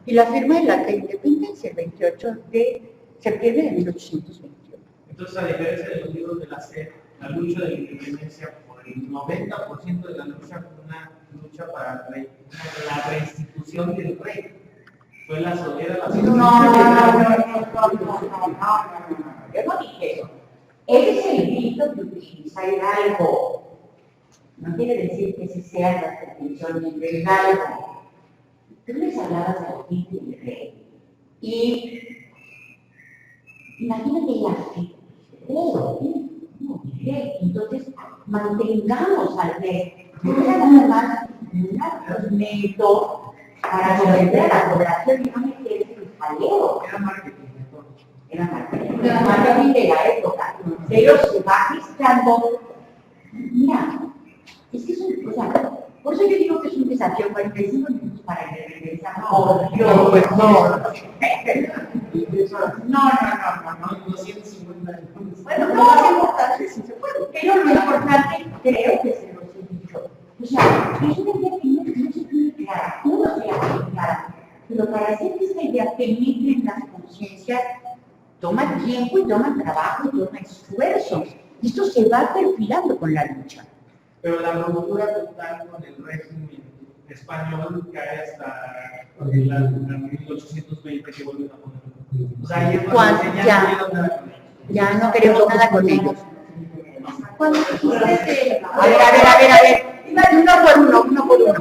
y la firma de la acta de independencia el 28 de septiembre de 1821. Entonces, a diferencia de los libros de la SED, la lucha de la independencia, por el 90% de la lucha fue una lucha para la reinstitución del rey. Fue la solera la yo no dije eso. Ese es el grito que utiliza Hidalgo. No quiere decir que ese sea la pretensión de Hidalgo. Tú les hablabas al grito del rey. Y imagínate la fe. Entonces, mantengamos al rey. No era nada más un método para someter a la población y no meterse en jaleo. Era marketing de la época. Pero se va gestando. Mira, es que es un, o sea, por eso yo digo que es un desafío, 45 minutos para la independencia. No, yo, pues no. No, 250. Bueno, no es importante si se puede, pero lo importante creo que se los he dicho. O sea, es una idea que no se tiene clara, uno se la tiene clara, pero para hacer que esta idea penetre en las conciencias, toma tiempo y toma trabajo y toma esfuerzos. Y esto se va perfilando con la lucha. Pero la ruptura total con el régimen español cae hasta la 1820 que vuelven a poner. O sea, ahí es cuando ya no queremos nada con ellos. Cuando dijiste a ver. Uno por uno.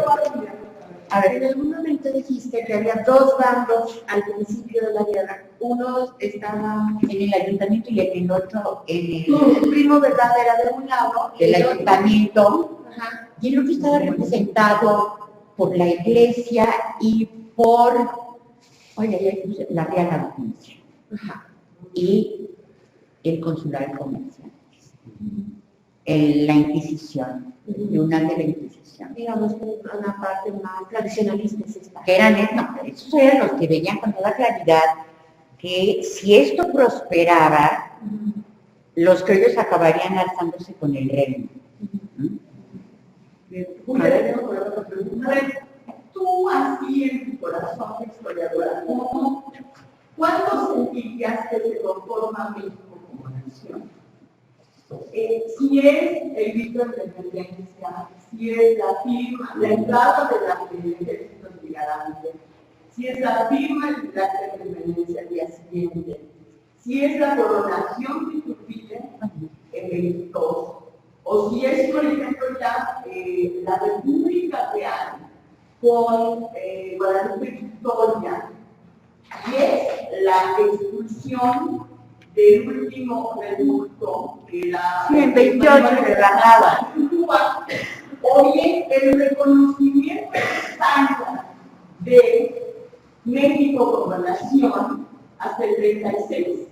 A ver, en algún momento dijiste que había dos bandos al principio de la guerra. Uno estaba en el ayuntamiento y el otro en el primo, ¿verdad? Era de un lado, el ayuntamiento, y el otro estaba representado por la iglesia y por, la Real Audiencia. Y el consulado comercial. La Inquisición, tribunal de la Inquisición. Digamos que una parte más tradicionalista es esta. Que esos eran los que veían con toda claridad que si esto prosperaba, los criollos acabarían alzándose con el reino. Tú así en tu corazón, historiadora, ¿cuánto sentirías que se conforma México como nación? Si es el grito de independencia, si es la firma, la entrada del ejército trigarante, si es la firma del acta de independencia al día siguiente, si es la coronación de Iturbide en 22, o si es, por ejemplo, ya la República Real con Guadalupe Victoria, y es la expulsión del último reducto que la... Sí, en 28 de Granada. O bien el reconocimiento exacto de México como nación hasta el 36.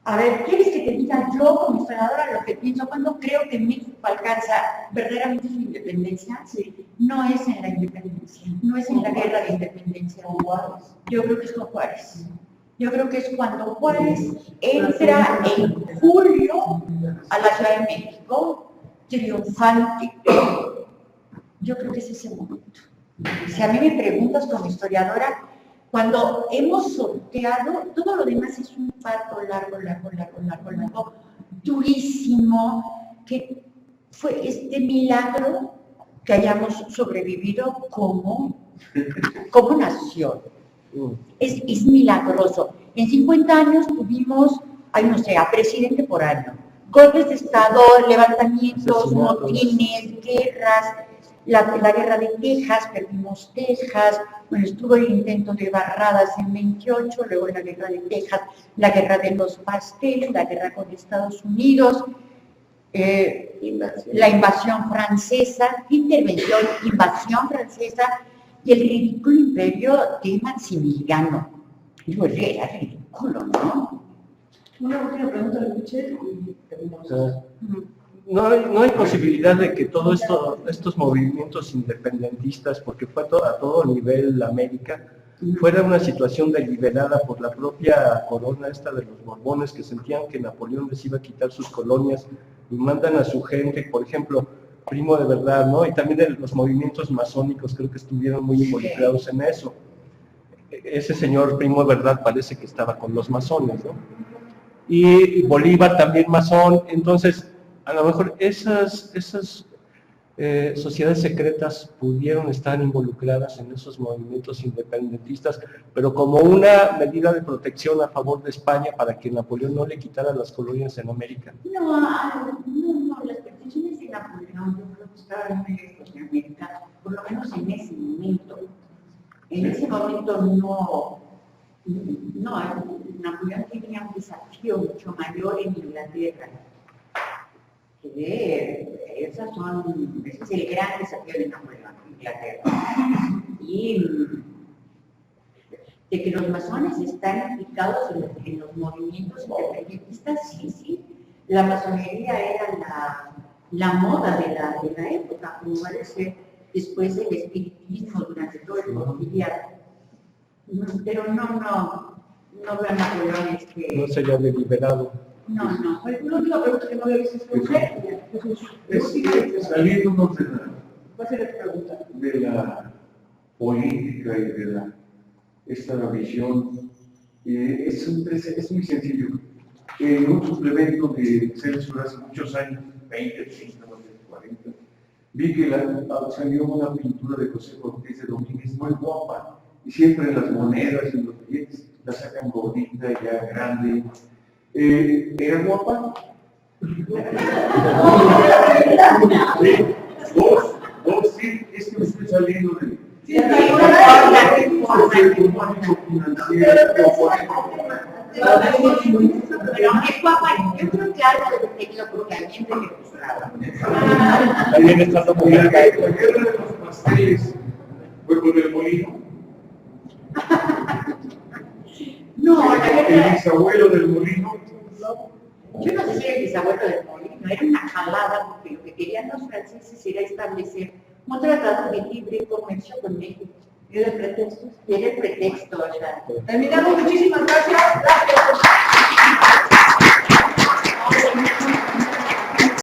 A ver, ¿quieres que te diga yo como historiadora lo que pienso cuando creo que México alcanza verdaderamente su independencia? Sí. No es en la independencia, no es en la guerra de independencia con Juárez. Yo creo que es con Juárez. Yo creo que es cuando Juárez entra en julio a la Ciudad de México, triunfante. Yo creo que es ese momento. Si a mí me preguntas como historiadora, cuando hemos sorteado, todo lo demás es un parto largo, durísimo, que fue este milagro que hayamos sobrevivido como nación. Es milagroso. En 50 años tuvimos, a presidente por año, golpes de Estado, levantamientos, motines, guerras, la guerra de Texas, perdimos Texas, bueno, estuvo el intento de Barradas en 28, luego la guerra de Texas, la guerra de los pasteles, la guerra con Estados Unidos, la invasión francesa, invasión francesa y el ridículo imperio de Maximiliano. Digo, era ridículo, ¿no? Una última pregunta de Michelle y terminamos. No hay posibilidad de que todos estos movimientos independentistas, porque fue a todo nivel América, fuera una situación deliberada por la propia corona esta de los Borbones, que sentían que Napoleón les iba a quitar sus colonias y mandan a su gente, por ejemplo, Primo de Verdad, ¿no? Y también los movimientos masónicos creo que estuvieron muy involucrados en eso. Ese señor Primo de Verdad parece que estaba con los masones, ¿no? Y Bolívar también masón, entonces a lo mejor esas sociedades secretas pudieron estar involucradas en esos movimientos independentistas, pero como una medida de protección a favor de España para que Napoleón no le quitara las colonias en América. No, las pretensiones de Napoleón yo creo que estaban muy lejos de América, por lo menos en ese momento. En ese momento no, Napoleón tenía un desafío mucho mayor en Inglaterra. Ese es el gran desafío de Napoleón en Inglaterra. Y de que los masones están implicados en los movimientos independentistas, sí. La masonería era la moda de la época, como parece después el espiritismo durante todo el mobiliario. Pero no veo a Napoleón No sería deliberado. No. Una última pregunta que no había visto usted. Saliéndonos ¿Cuál sería tu pregunta? de la política y de esta visión, es muy sencillo. En un suplemento de Celso hace muchos años, 20, 30, 40, vi que salió una pintura de José Ortiz de Domínguez muy guapa, y siempre en las monedas y en los billetes la sacan gordita, ya grande. ¿Era guapa? Dos, sí, es que me estoy saliendo de... Pero es guapa, yo creo que algo de tequila porque a mí me gustaba. También está muy La guerra de los pasteles fue con el molino. No, El bisabuelo del molino. yo no sé si era el bisabuelo del molino, era una jalada porque lo que querían los franceses era establecer un tratado de libre comercio con México. Era el pretexto. O sea. Terminamos, muchísimas gracias.